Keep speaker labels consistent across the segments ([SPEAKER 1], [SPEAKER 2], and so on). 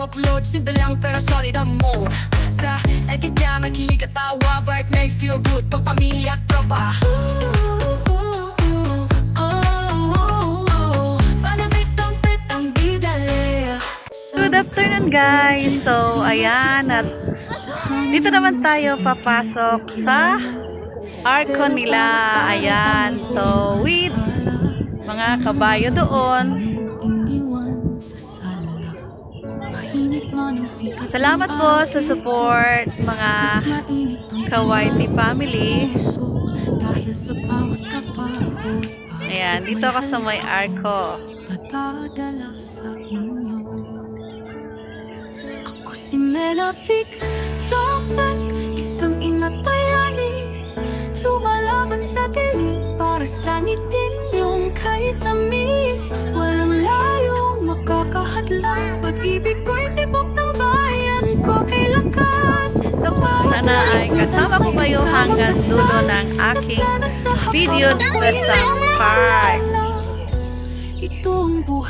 [SPEAKER 1] upload, simple lang pero solid ang move. Sa edit niya makilig at tawa, vibe may feel good pag pamilya at tropa.
[SPEAKER 2] Good afternoon guys! So ayan, at dito naman tayo papasok sa arko nila. Ayan, so with mga kabayo doon. Salamat po sa support mga Kawaiti family. Ayan, dito ako sa may arko.
[SPEAKER 1] Ako si Melafik, toklat, isang ina't bayani, lumalaban sa dilim para sanitin yung kahit tamis. Walang layong makakahadlang, pag-ibig ko'y tibok ng bayan ko kay lakas.
[SPEAKER 2] Sana ay kasama ko kayo hanggang dulo ng aking video sa part.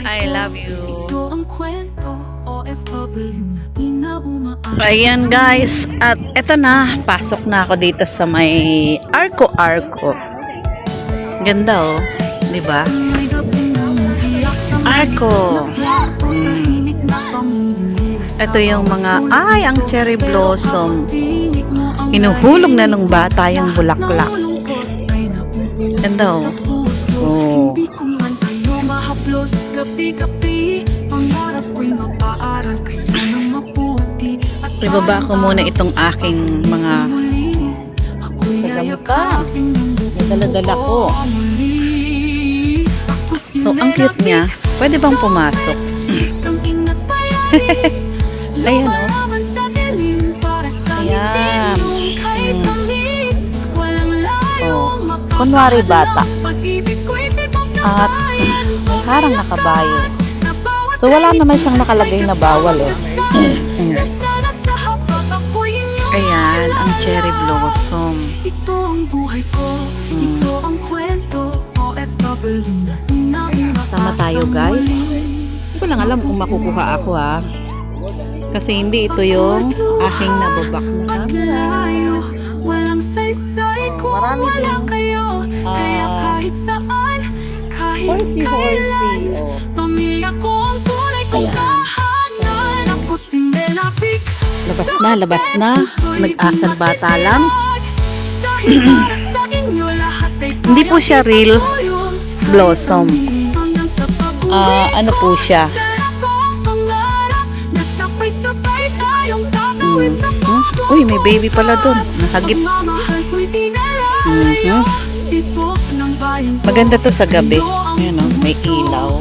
[SPEAKER 2] I love you.
[SPEAKER 1] Ito ang kwento, OFW na inauma.
[SPEAKER 2] Ayan guys, at eto na, pasok na ako dito sa may arko. Ganda oh, di ba? Arko. Ito yung mga, ay, ang cherry blossom. Hinuhulog na nung bata yung bulaklak. Ganda oh. Oh. Ibaba ko muna itong aking mga kagamutan. Dala-dala ko. So, ang cute niya. Pwede bang pumasok? Ayan o. Ayan. Oh. Kunwari bata. At harang nakabayo. So, wala naman siyang nakalagay na bawal eh. Ayan, ang cherry blossom.
[SPEAKER 1] Ito ang buhay ko, ito ang kwento, OFW na inauma.
[SPEAKER 2] Sama tayo guys. Hindi ko lang alam kung makukuha ako ha. Kasi hindi ito yung aking nababak na camera.
[SPEAKER 1] Walang saysay kung
[SPEAKER 2] Marami
[SPEAKER 1] wala
[SPEAKER 2] din.
[SPEAKER 1] kayo. Kaya kahit saan, kahit
[SPEAKER 2] Horsey.
[SPEAKER 1] kailan,
[SPEAKER 2] Oh.
[SPEAKER 1] pamilya ko ang tunay kong tahanan. Ako si Melafik.
[SPEAKER 2] Labas na. Nag-asal bata lang.
[SPEAKER 1] Dahil para sa inyo lahat ay
[SPEAKER 2] Hindi po siya real
[SPEAKER 1] payong
[SPEAKER 2] blossom.
[SPEAKER 1] hanggang sa pag-uwi.
[SPEAKER 2] Ano po siya? Uy, may baby pala dun. Nakagip. Maganda to sa gabi. Ayan o, may ilaw.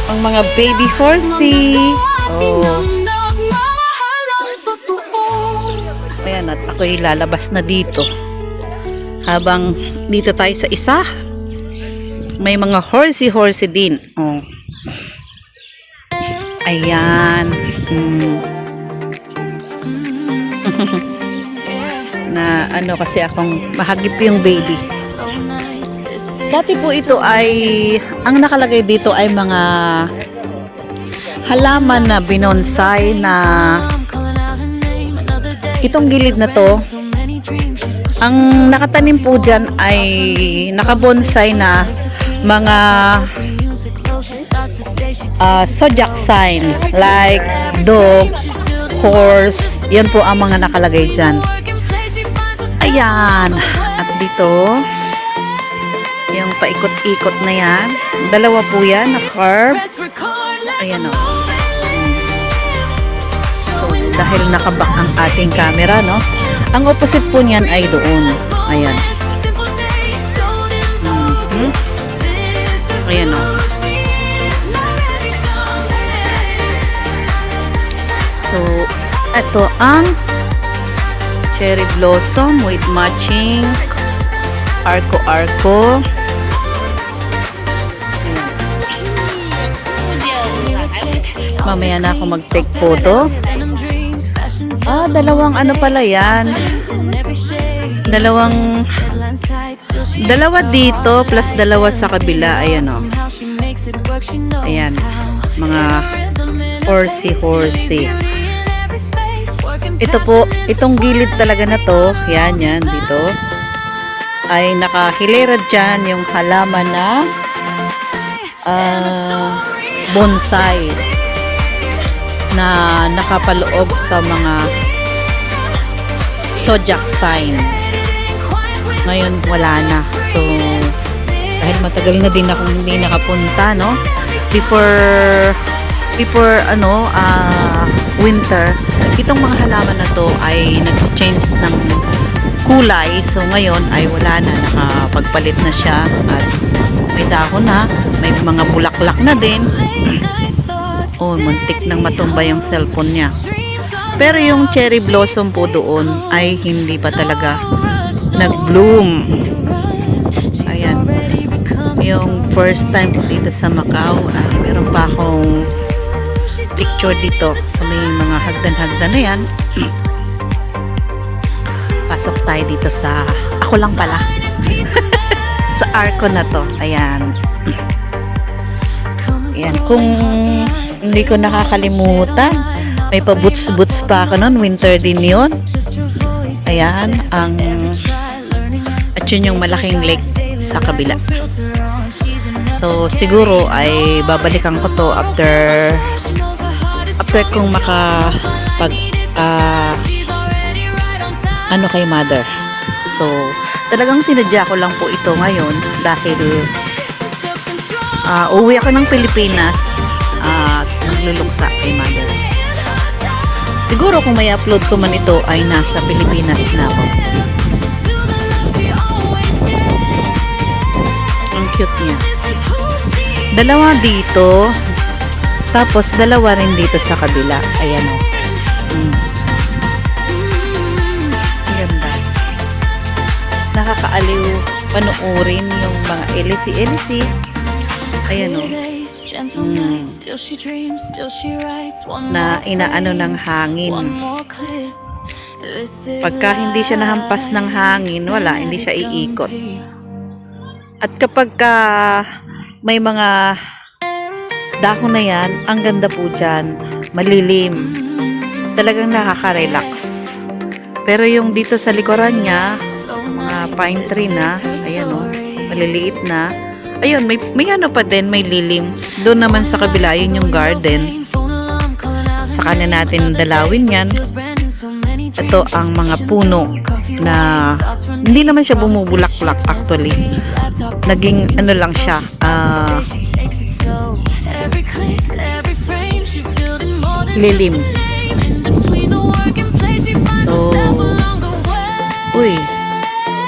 [SPEAKER 2] Ang mga baby horsey. Oh. Ayan, at ako'y lalabas na dito. Habang dito tayo sa isa, may mga horsey din. Oh. Ayan. Na ano kasi akong mahagip yung baby. Dati po ito ay, ang nakalagay dito ay mga halaman na binonsai na itong gilid na to. Ang nakatanim po dyan ay nakabonsai na mga zodiac sign like dog, horse. Yan po ang mga nakalagay dyan. Ayan. At dito, yung paikot-ikot na yan. Dalawa po yan na curve. Ayan o. So, dahil nakabak ang ating camera, no? Ang opposite po niyan ay doon. Ayan. Ayan o. So, ito ang cherry blossom with matching arko. Mamaya na ako mag-take photo. Dalawang ano pala yan. Dalawa dito plus dalawa sa kabila. Ayan o. Ayan. Mga Horsey. Ito po, itong gilid talaga na to, yan, dito, ay nakahilera dyan yung halaman na bonsai na nakapaloob sa mga zodiac sign. Ngayon, wala na. So, dahil matagal na din akong hindi nakapunta, no? Before winter, itong mga halaman na to ay nag-change ng kulay. So ngayon ay wala na, nakapagpalit na siya at may dahon na, may mga bulaklak na din. Oh, muntik nang matumba yung cellphone niya. Pero yung cherry blossom po doon ay hindi pa talaga nag-bloom. Ayan. Yung first time ko dito sa Macau ay meron pa akong picture dito sa may mga hagdan-hagdan na yan. Pasok tayo dito sa ako lang pala sa arco na to. Ayan. Ayan, kung hindi ko nakakalimutan, may pa boots pa ako noon, winter din yun. Ayan, at yun yung malaking lake sa kabila. So siguro ay babalikan ko to after kung makapag kay mother. So talagang sinadya ko lang po ito ngayon dahil uwi ako ng Pilipinas at magluluksa kay mother. Siguro kung may upload ko man ito ay nasa Pilipinas na ako. Ang cute niya. Dalawa dito, tapos dalawa rin dito sa kabila. Ayan o. Ganda. Nakakaaliw panoorin yung mga elisi. Ayan o. Na inaano ng hangin. Pagka hindi siya nahampas ng hangin, wala, hindi siya iikot. At kapag may mga dahon na yan, ang ganda po dyan, malilim, talagang nakaka-relax. Pero yung dito sa likuran niya, mga pine tree na, ayan o, maliliit na, ayun, may ano pa din, may lilim. Doon naman sa kabila, yun yung garden. Saka na natin dalawin yan. Ito ang mga puno na hindi naman siya bumubulak-bulak actually. Naging ano lang siya, lilim. So, uy,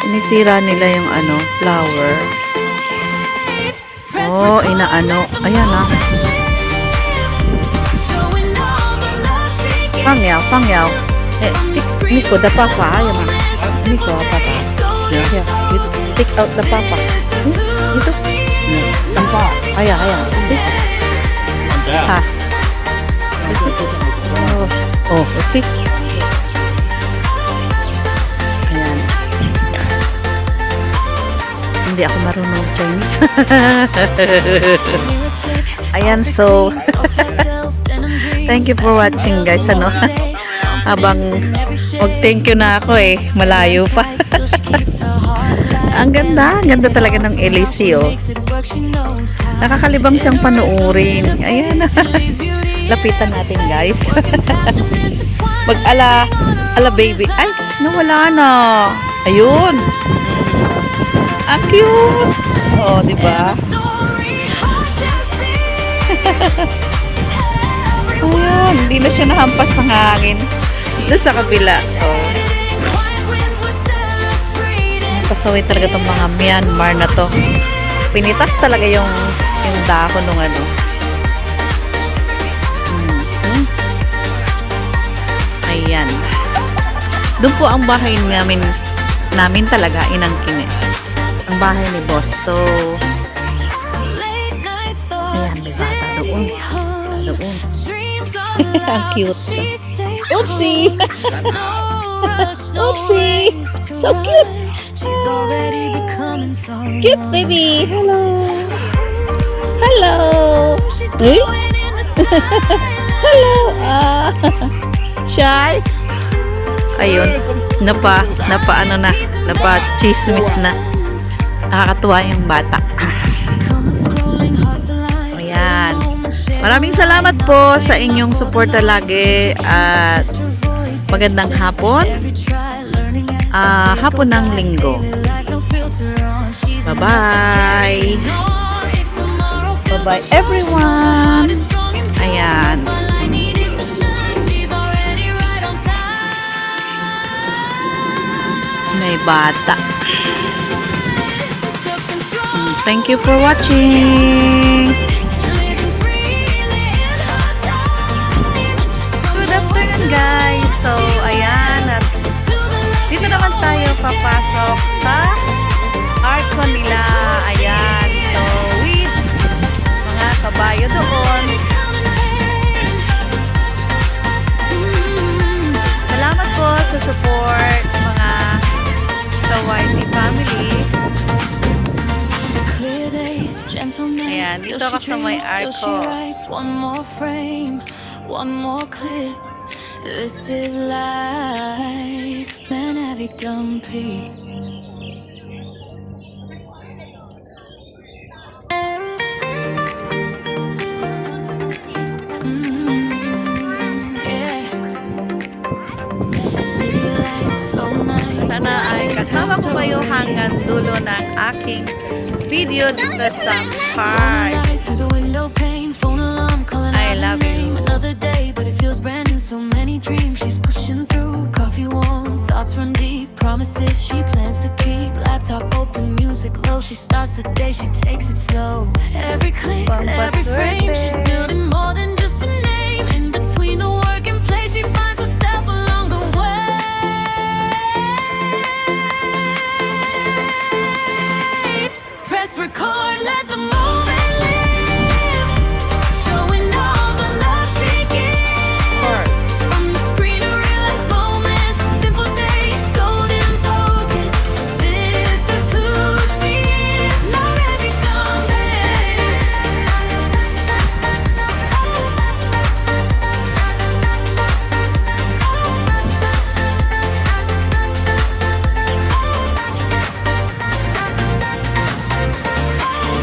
[SPEAKER 2] inisira nila yung flower. Oh, inaano. Ayan ah. Pangyaw. Nico, the papa. Ayan ah. Nico, papa. Yeah. You take out the papa. Ito. Papa. Ayan. See? Ha. See? Oh, see? Ayan. Hindi ako marunong Chinese. Ayan, so thank you for watching guys, habang mag-thank you na ako malayo pa. Ang ganda talaga ng LAC nakakalibang siyang panoorin. Ayan. Lapitan natin guys. Mag-ala baby. Ay, nawala na. Ayun. Ang cute. Oh, di ba? Ayan, hindi na siya nahampas ng hangin. Doon sa kabila. Oh. Pasaway talaga itong mga Myanmar na to. Pinitas talaga yung dahon ng Ayan. Doon po ang bahay namin talaga, inangkin ang bahay ni boss. So, ayan, may bata doon. Ang cute. Oopsie! Oopsie! So cute! Cute baby! Hello! Hey? Hello! Shy? Ayun. Napa-chismis na. Nakakatuwa yung bata. Ayan. Maraming salamat po sa inyong suporta lagi at magandang hapon. Hapon ng linggo. Bye-bye. Bye-bye everyone. Ayan. May bata. Thank you for watching. Good afternoon guys. So, ayan. At dito naman tayo papasok sa Arcon nila. Ayan. So, with mga kabayo doon. Salamat po sa support mga ka-YT family. Ayan, dito ako sa may Arco.
[SPEAKER 1] One more frame, one more clip. This is life, man, have ik done Pete.
[SPEAKER 2] Sana ay kasama ko kayo hanggang dulo ng aking video dito sa park. I love you.
[SPEAKER 1] Another day, but it feels brand new. So many dreams she's pushing through. Coffee warm, thoughts run deep. Promises she plans to keep. Laptop open, music low. She starts the day, she takes it slow. Every click, every frame, she's building more than just a name. In between the work and play, she finds herself along the way. Press record, let the moment live. Showing all the love she gives. From the screen to real life moments. Simple days, golden focus. This is who she is. Not every dumb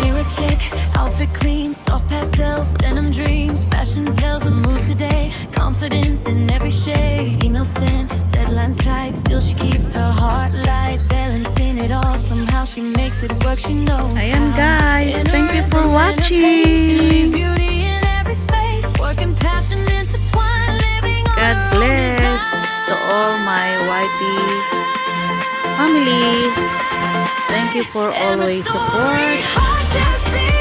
[SPEAKER 1] Mirror check, outfit clean, soft pastels, denim dreams, fashion tells a mood today. Confidence in every shade. Email sent, deadlines tight, still she keeps her heart light, balancing it all. Somehow she makes it work. She knows.
[SPEAKER 2] Ayan
[SPEAKER 1] how.
[SPEAKER 2] guys,
[SPEAKER 1] In her
[SPEAKER 2] thank you for
[SPEAKER 1] rhythm and her pace, she leaves
[SPEAKER 2] watching.
[SPEAKER 1] beauty in every space. Work and passion intertwined, living on
[SPEAKER 2] God
[SPEAKER 1] her own
[SPEAKER 2] bless
[SPEAKER 1] design.
[SPEAKER 2] to all my YT family. Thank you for
[SPEAKER 1] And the
[SPEAKER 2] always
[SPEAKER 1] story
[SPEAKER 2] support.
[SPEAKER 1] hard to see.